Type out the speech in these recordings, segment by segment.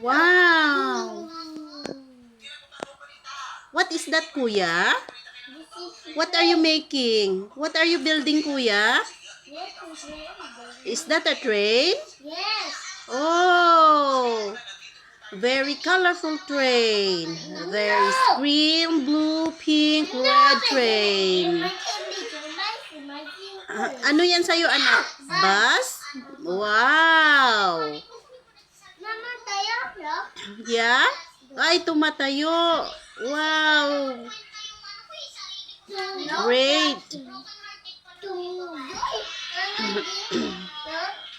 Wow! What is that, kuya? What are you making? What are you building, kuya? Is that a train? Yes. Oh! Very colorful train. There is green, blue, pink, red train. Ano yan sa'yo, anak? Bus? Wow! Mama, tayo, no? Yeah? Ay, tumatayo. Wow! Great!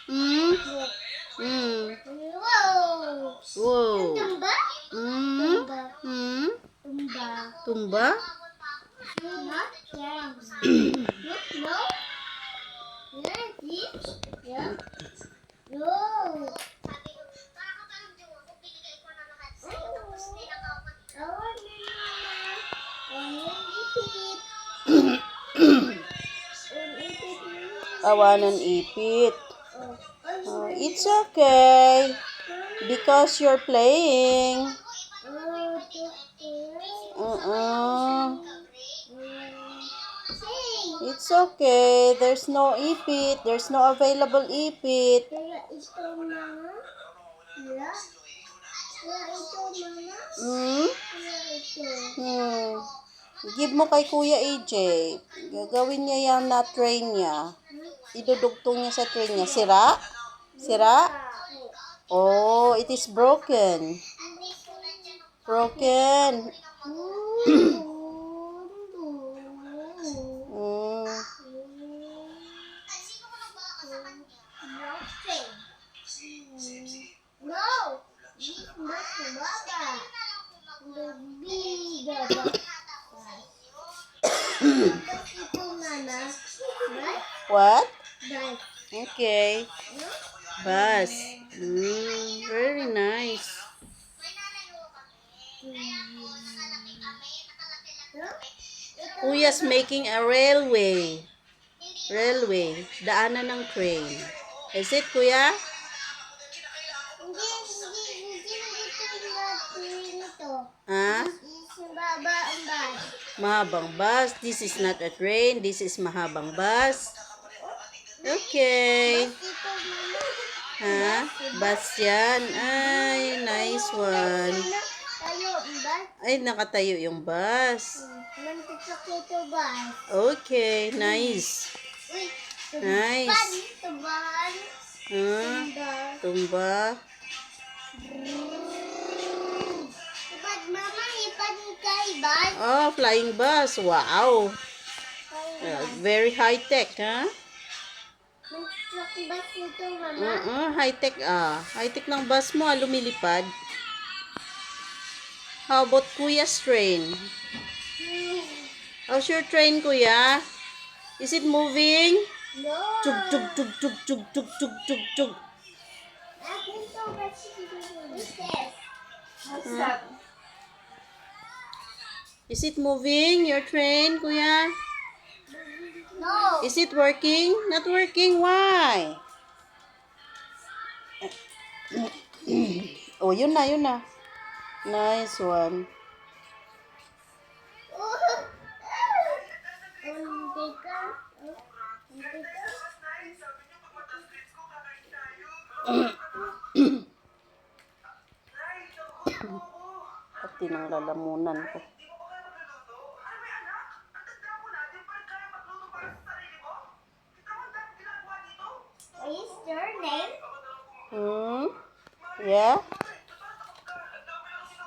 Mm? Mm. Wow! Wow! Tumba? Mm? Tumba. Mm? Tumba. Tumba? Not yam. No? Yes, yeah. No. Awanan ipit. It's okay. Because you're playing. It's okay. There's no ipit. There's no available ipit. Hmm? Hmm. Give mo kay Kuya AJ. Gagawin niya yan na train niya. Idudugtong niya sa train niya. Sira? Sira? Oh, it is broken. Broken. Mm. No, this is Baba. The big Baba. Ito, Nana. What? Bus. Okay. Bus. Very nice. Kuya's making a railway. Railway. Daanan ng train. Is it, Kuya? Ha? Baba ang bus. Mahabang bus. This is not a train. This is mahabang bus. Okay. Ito, Mama. Ha? Bus yan. Ay, nice one. Tayo ang bus. Ay, nakatayo yung bus. Mantisak ito bus. Okay, nice. Uy, Nice. tuban. Ha? Tumba. Tubad, Mama, ipad kay bus. Oh, flying bus. Wow. Very high-tech, ha? Mantisak bus ito, Mama. High-tech, High-tech ng bus mo, lumilipad. How about Kuya's train? How's your train, Kuya? Is it moving? No. Tug, tug, tug, tug, tug, tug, tug, tug, tug. Akin to, what's this? What's that? Is it moving, your train, Kuya? No. Is it working? Not working. Why? Oh, yun na, yun na. Nice one. Pati ng lalamunan ko. Is your name? Yeah?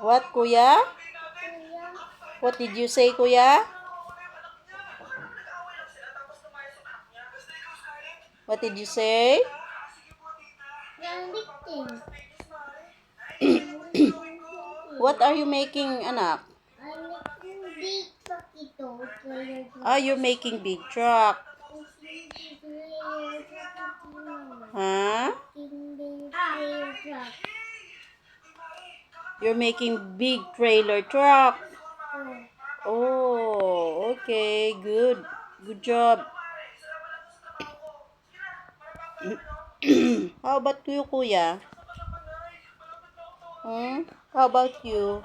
What, Kuya? What did you say, Kuya? What did you say? What are you making, anak? I'm making big poquito. You're making big truck. Huh? You're making big trailer truck. Oh, okay, good. Good job. How about you, Kuya? How about you?